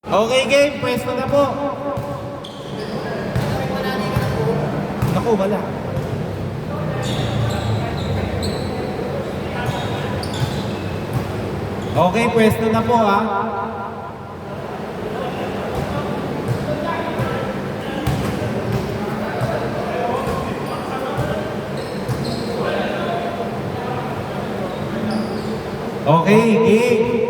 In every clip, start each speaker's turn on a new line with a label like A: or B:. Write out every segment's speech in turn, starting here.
A: Okay game, pwesto na po. Naku, wala. Okay, pwesto na po ha. Okay, game.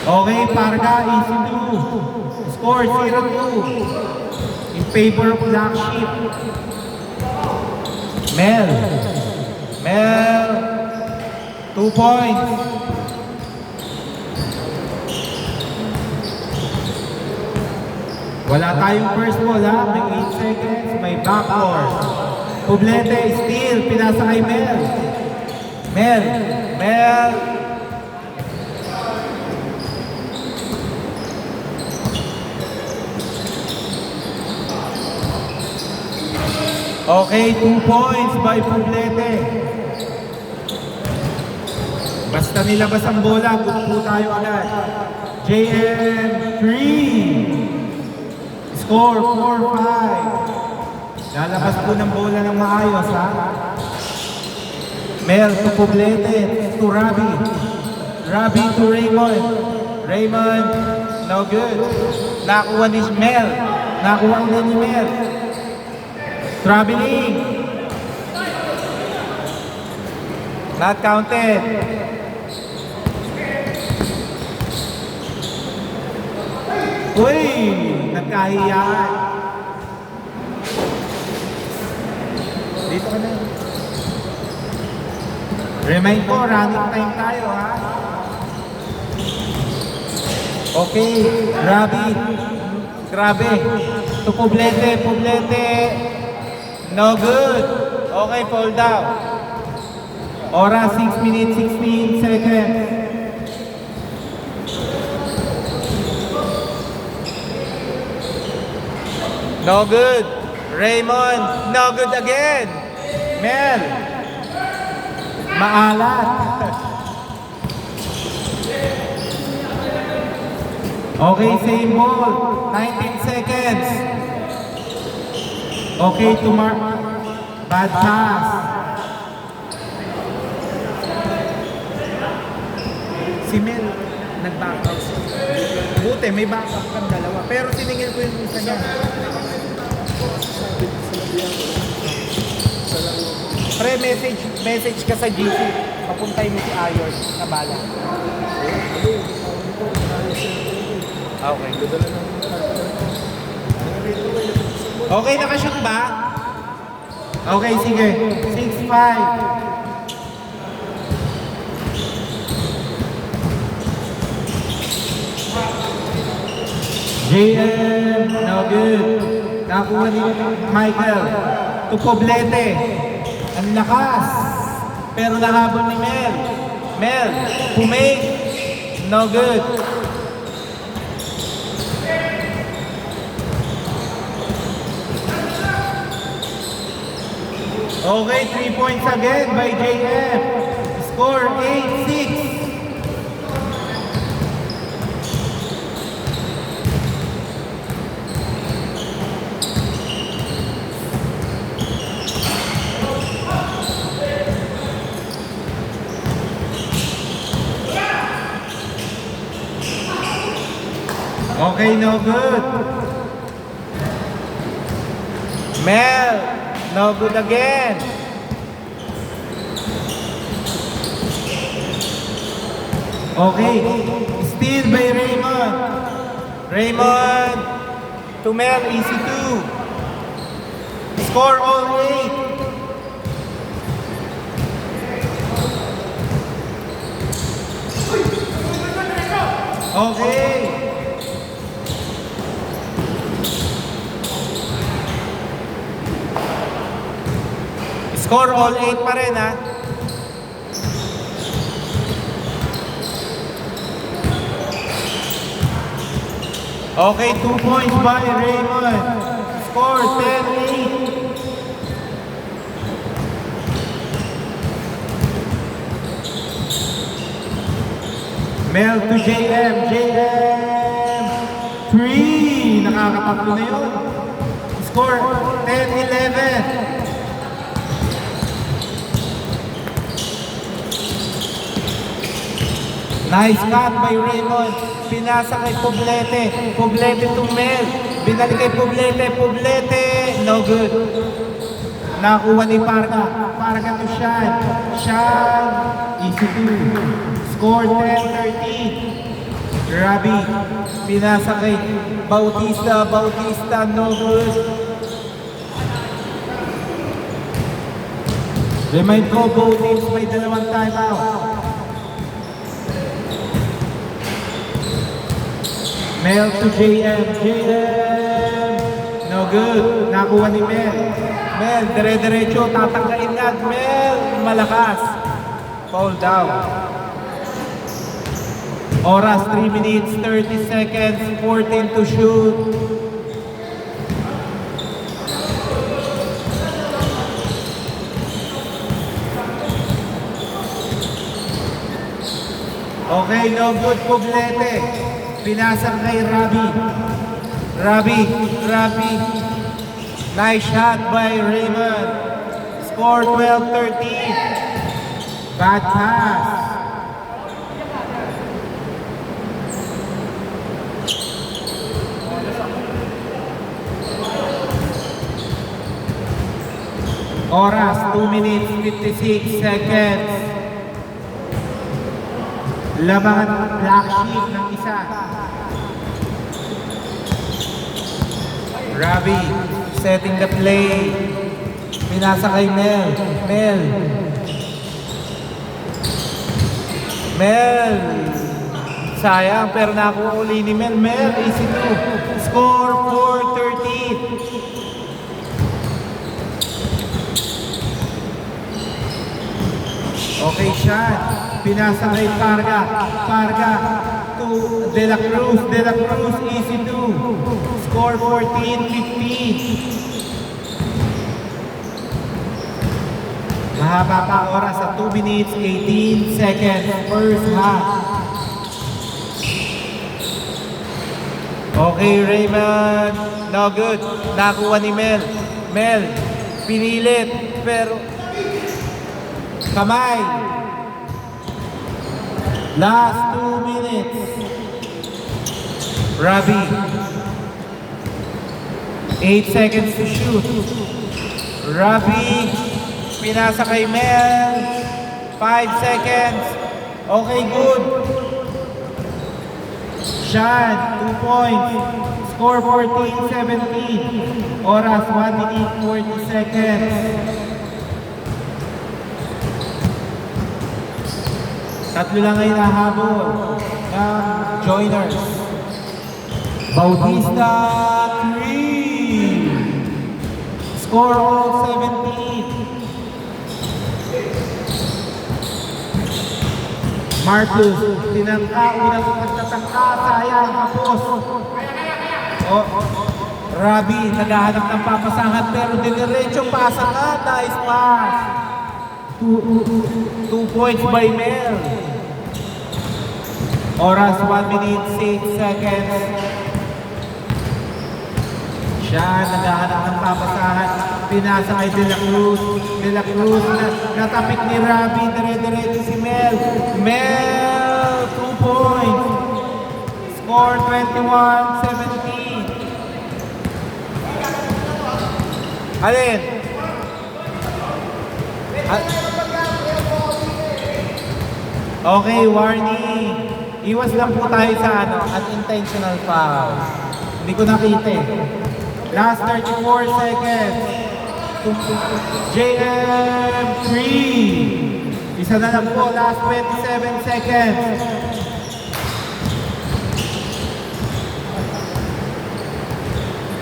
A: Okay, Parga, easy 2. Score 0-2. In favor of Black Sheep. Mel. 2 points. Wala tayong first ball ha. May 8 seconds. May backdoor. Poblete, steal. Pinasa kay Mel. Mel. Okay, 2 points by Poblete. Basta nilabas ang bola, good po tayo agad. JM 3. Score 4-5. Lalabas po ng bola ng maayos ha. Mel to Poblete, to Rabi. Rabi to Raymond. Raymond, no good. Nakuha ni Mel. Nakuha ni Mel. Traveling. Not counted. Uy, nagkahiyaan. Dito ka na. Remind ko, running time tayo ha. Okay, Grabe. To Poblete. No good. Okay, fall down. Oras 6 minutes 16 seconds. No good. Raymond, no good again. Mel. Maalat. Okay, same ball. 19 seconds. Okay, to Mark. Bad pass. Si Mel, nag-backup. Buti, may backup kang dalawa. Pero tiningil ko yung isa niya. Pre, message ka sa GC. Papuntay mo si Ayon na bala. Okay. Okay, nakashoot ba? Okay, sige. 6-5. JM, no good. Nakuha ni Michael. To Poblete. Ang lakas. Pero nahabol ni Mel. Pumake. No good. Okay, 3 points again by JM. Score 8-6. Okay, no good. Mel, no good again. Okay, steal by Raymond. Raymond to Mel, easy 2. Score all 8. Okay. Score all 8 pa rin ha. Okay, 2 points by Raymond. Score 10-8. Mel to JM. JM 3. Nakakatatlo na yun. Score 10-11. Nice cut by Raymond. Pinasa kay Poblete. Poblete to Mel. Binalik kay Poblete. Poblete. No good. Nakuha ni Parga. Parga to Shan. Shan. Easy to. Score 10-13. Rabi. Pinasa kay Bautista. Bautista. No good. Remind ko, both teams may dalawang timeout. Mel to JM. JM. No good. Nakuha ni Mel. Mel, dire-diretso. Tatanggain nga. Mel, malakas. Foul down. Oras, 3 minutes, 30 seconds, 14 to shoot. Okay, no good, Poblete. Pinasang kay Rabi. Rabi. Nice shot by Raymond. Score 12-13. Bad pass. Oras, 2 minutes, 56 seconds. Labangan black sheep ng isa. Rabi, setting the play. Pinasa kay Mel. Mel. Sayang, pero nakuha uli ni Mel. Mel, easy to. Score 4-13. Okay, shot. Pinasa kay Parga. Parga to De La Cruz. De La Cruz, easy to. Score 14-15. Mahaba pa oras sa 2 minutes, 18 seconds. First half. Okay, Raymond. No good. Nakuha ni Mel. Mel, pinilit. Pero kamay. Last 2 minutes. Rabi. 8 seconds to shoot. Rabi. Pinasa kay Mel. 5 seconds. Okay, good. Shan, 2 points. Score 14-17. Oras, 1 minute, 40 seconds. Tatlo lang ay nahabol ng joiners. Bautista, 3. Score all 17. Marcus, tinangka, unang pagtatangka, sayang, kapos. Rabi, naghahanap ng papasangan, pero diniretsyong pasa ka, nice pass. 2 points by Mel. Oras, 1 minute, 6 seconds. Siya, naghahanap ng papasahan. Pinasa kay De La Cruz. De La Cruz, natapik ni Rabi. Dire-diretso si Mel. Mel, 2 points. Score 21-17. Alin? Okay, warning. Iwas lang po tayo sa unintentional foul. Hindi ko nakita eh. Last 34 seconds. JM 3. Isa na lang po. Last 27 seconds.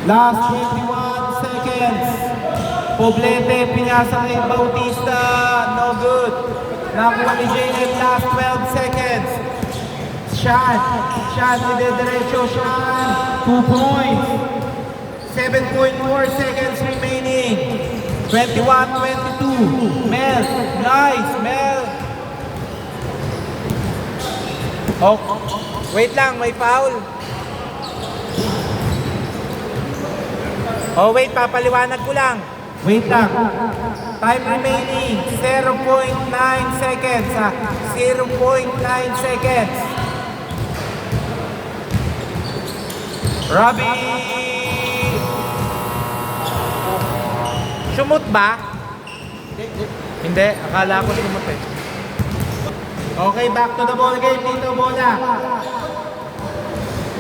A: Last 21 seconds. Poblete, pinasa kay Bautista. No good. Nakuha ni JM, last 12 seconds. Shan, ide-diretso, Shan. 2 points. 7.4 seconds remaining. 21-22. Mel, nice, Mel. Oh, wait lang, may foul. Oh, wait, papaliwanag ko lang. Wait lang. Time remaining, 0.9 seconds. 0.9 seconds. Robbie! Sumot ba? Hindi, akala ko sumot eh. Okay, back to the ball game. Dito, bola.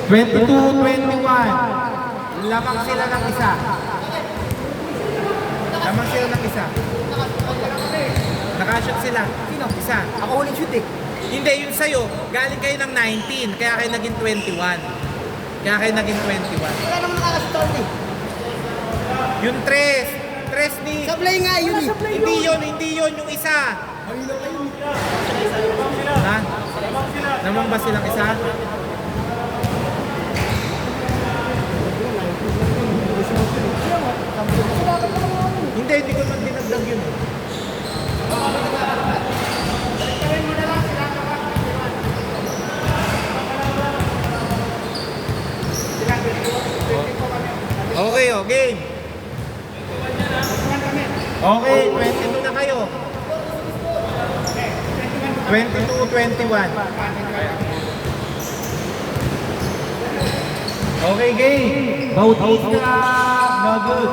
A: 22-21. Lamang sila ng isa. Lamang sila ng isa. Nakashoot sila. Sino? Isa.
B: Ako uling shoot eh.
A: Hindi, yun sa'yo. Galing kayo ng 19, kaya kayo naging 21. Kaya kayo naging 21.
B: Wala naman nakakasitort eh.
A: Yung tres. Tres ni...
B: Sablay nga yun eh.
A: Hindi yun, yung isa. Ha? Namang ba silang isa? Hindi ko man dinagdag yun. Okay, game. Okay, 22 na kayo. 22-21. Okay, game. Bautista. No good.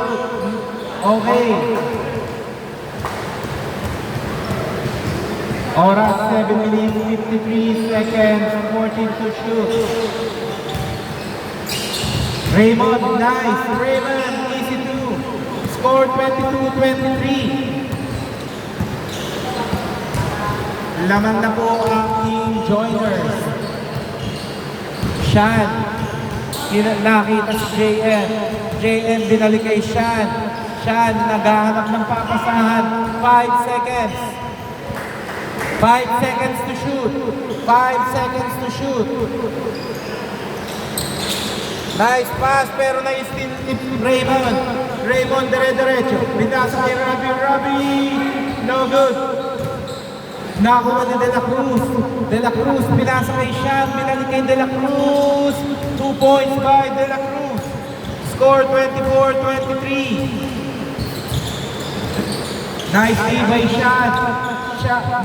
A: Okay. Oras 7 minutes 53 seconds. 14 to shoot. Raymond, nice. Raymond, easy to. Score 22-23. Lamang na po ang team joiners. Shan, nakita si JM. JM binalik kay Shan. Shan, naghahanap ng papasahan. 5 seconds. 5 seconds to shoot. 5 seconds to shoot. Nice pass, pero na-steal ni Raymond. Raymond, dire-diretso. Binasa kay Robbie. No good. Nakuha ni De La Cruz. De La Cruz, pinasa kay Shan. Binalik kay De La Cruz. 2 points by De La Cruz. Score 24-23. Nice play by Shan.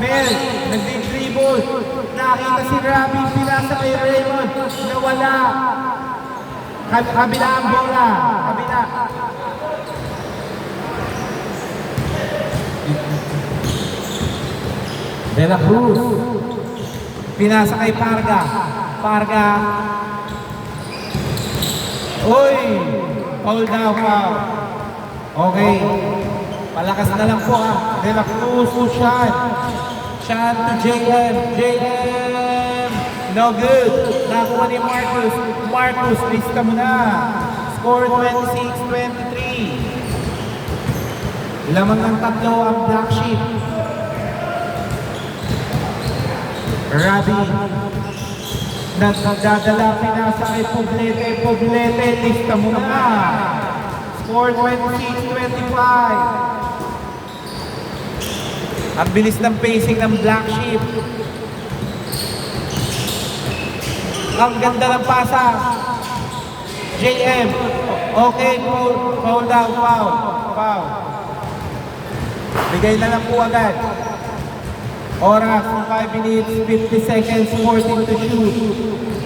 A: Mel, nag-dribble. Nakita si Robbie, pinasa kay Raymond. Nawala. Kabila ang bola. Kabila. De La Cruz. Pinasa kay Parga. Parga. Uy! Foul daw, foul. Okay. Palakas na lang po De La Cruz to Shan. Shan to JM. JM. No good. Nakuha ni Marcus. Marcus, lista mo na. Score 26-23. Lamang ng tatlo ang black sheep. Robbie. Nagdadala, pinasa kay Poblete. Poblete, lista mo na. Score 26-25. Ang bilis ng pacing ng black sheep. Ang ganda ng pasa. JM. Okay, foul down, foul. Bigay na lang po agad. Oras, 5 minutes, 50 seconds, 14 to shoot.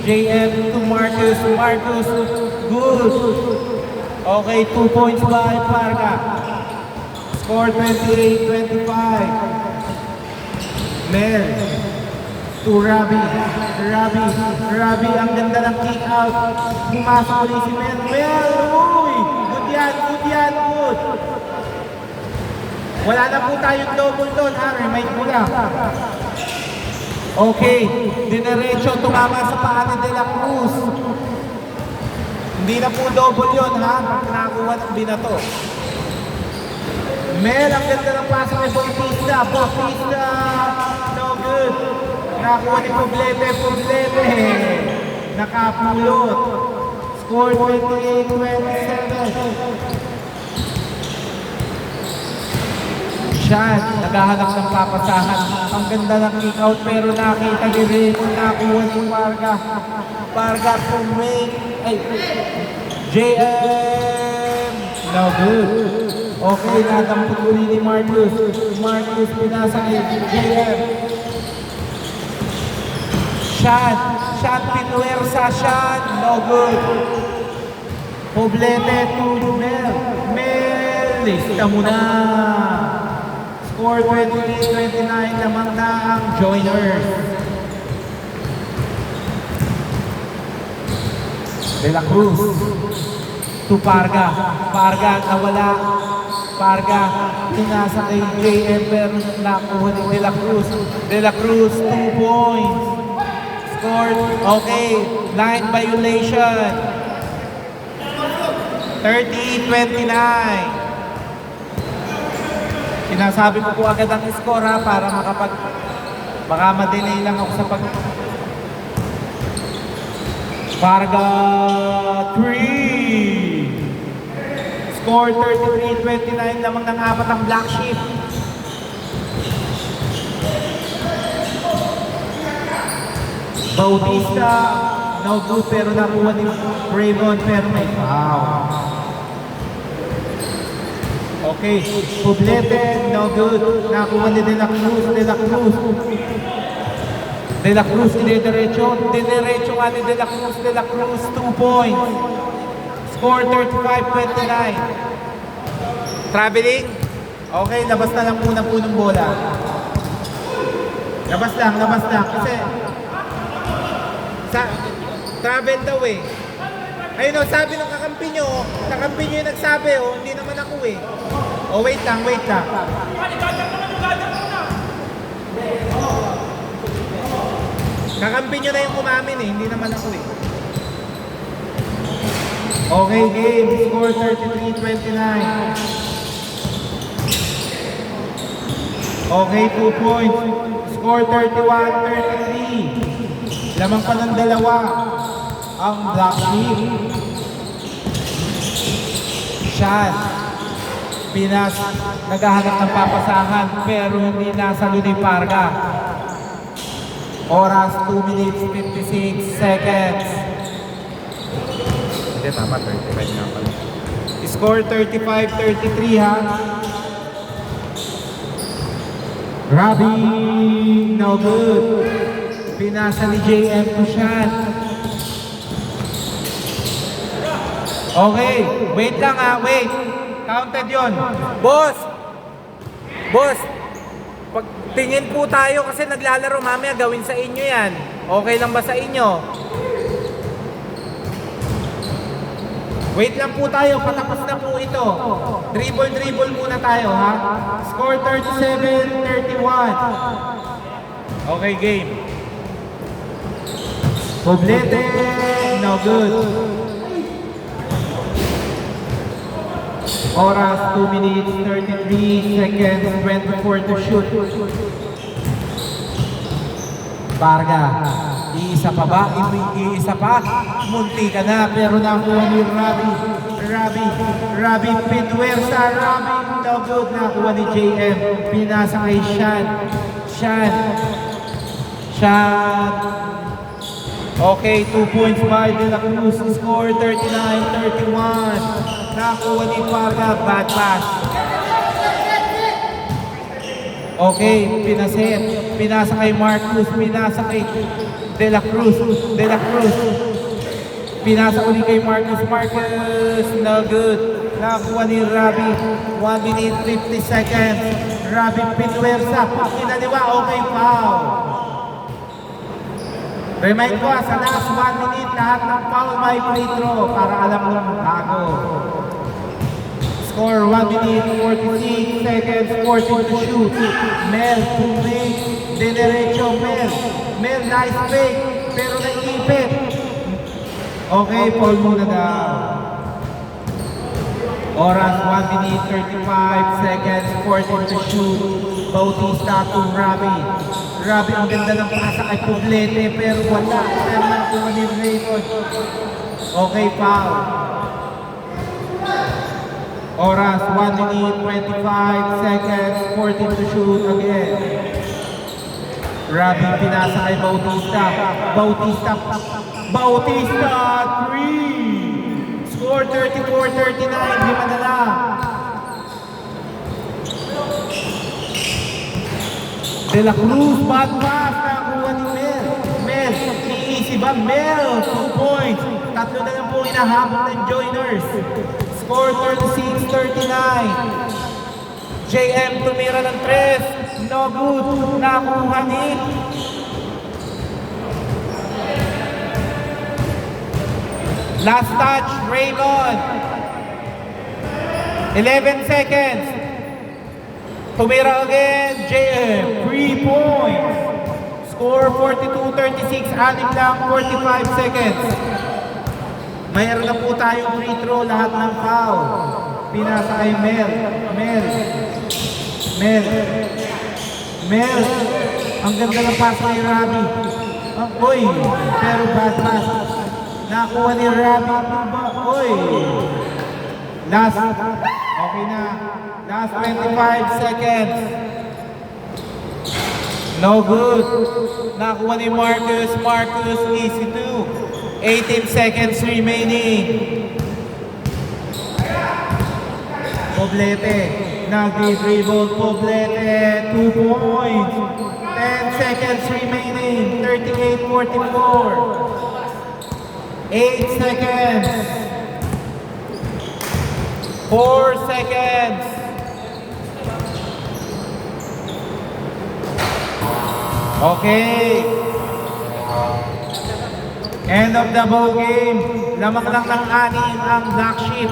A: JM to Marcus. Marcus, good. Okay, 2 points by Parga. Score 28-25. Mel to Robbie. Robbie, ang ganda ng kick out. Pumasok ulit si Mel. Mel, uy! Good yan, good. Wala na po tayong double doon, remind mo lang. Okay, dinerecho, tumama sa paa ni De La Cruz. Hindi na po double yun, pag nakuha ng binato. Mel, ang ganda ng pasa kay Bautista. No good. Nakuha ni Poblete. Nakapulot. Score 28-27. Sean, naghahanap ng papasahan. Ang ganda ng kick out pero nakita ni Raymond, nakuha ni Parga. Parga to make, JM, no good. Okay, nadampot uli ni Marcus. Marcus pinasa kay JM. Sean pinuwersa, Sean, no good. Poblete to Mel, lista mo na. Score 28-29, lamang na ang joiners. De La Cruz to Parga. Parga nawala. Parga pinasa kay JM pero nakuha ni De La Cruz. De La Cruz 2 points. Scored. Okay. Line violation. 30-29. Sinasabi ko po agad ang score ha para baka ma-delay lang ako sa Parga 3. Score 33-29, lamang ng apat ang Black Sheep. Bautista, no good pero nakuha ni Raymond pero may foul. Okay, Poblete, no good. Nakuha ni De La Cruz. De La Cruz, dinerecho nga ni De La Cruz. De La Cruz, 2 points. Score 35-29. Traveling? Okay, labas na lang muna po ng bola. Labas lang. Kasi, travel daw eh. Ayun o, sabi ng kakampi nyo yung nagsabi o, hindi naman ako eh. O, wait lang. Kakampi nyo na yung umamin eh, hindi naman ako eh. Okay, game. Score 33-29. Okay, 2 points. Score 31-33. Lamang pa ng dalawa ang Black Sheep. Sean naghahanap ng papasahan pero hindi nasa ni Parga. Oras 2 minutes 56 seconds. Hindi, tama, 35 nga pala. Score 35-33 ha. Robbie, no good. Pinasa ni JM to Sean. Okay, wait lang ha, wait. Counted yon. Boss, pag tingin po tayo kasi naglalaro mamaya, gawin sa inyo yan. Okay lang ba sa inyo? Wait lang po tayo, patapos na po ito. Dribble muna tayo ha. Score 37-31. Okay, game. Poblete, no good. Oras 2 minutes 33 seconds 24 to shoot. Parga, iisa pa ba? Iisa pa? Munti ka na pero nakuha ni Robbie Pinwersa. Robbie, no good. Nakuha ni JM. Pinasa kay Sean. Okay, 2 points by De La Cruz. Score 39-31. Nakuha ni Parga, bad pass. Okay, pinasa kay Marcus, pinasa kay De La Cruz. Pinasa uli kay Marcus, no good. Nakuha ni Robbie, 1 minute 50 seconds. Robbie Pinwersa, kinaliwa, okay, foul. Remind ko sa last 1 minute, lahat ng foul may free throw para alam mo bago. Score 1 minute 46 seconds, 14 to shoot. Mel to make, dinerecho Mel. Mel, nice fake, pero naipit. Okay, foul muna daw. Oras 1 minute 35 seconds, 14 to shoot. Bautista to Robbie. Robbie, ang ganda ng pasa kay Poblete, pero wala. Pero nakuha ni Raymond. Okay, foul. Oras, 1 minute, 25 seconds, 14 to shoot again. Grabe pinasa kay Bautista. Bautista, 3! Score 34-39, lima na lang. De La Cruz, bad pass, nakakuha ni Mel. Mel, iisi ba? Mel, 2 points. Tatlo na lang po hinahabol ng joiners. Score 36-39. JM tumira ng 3. No good. Nakuha ni last touch, Raymond. 11 seconds. Tumira again, JM. 3 points. Score 42-36. Anim lang, 45 seconds. Mayroon na po tayong free throw, lahat ng foul. Pinasa kay Mel. Ang ganda ng pass kay Rabi. Uy, pero bad pass. Nakuha ni Rabi. Uy. Last. Okay na. Last 25 seconds. No good. Nakuha ni Marcus. Easy 2. 18 seconds remaining. Poblete. Nag-dribble. Poblete. 2 points. 10 seconds remaining. 38-44. 8 seconds. 4 seconds. Okay. End of the ball game. Lamang lang ng 6 ang Black Sheep.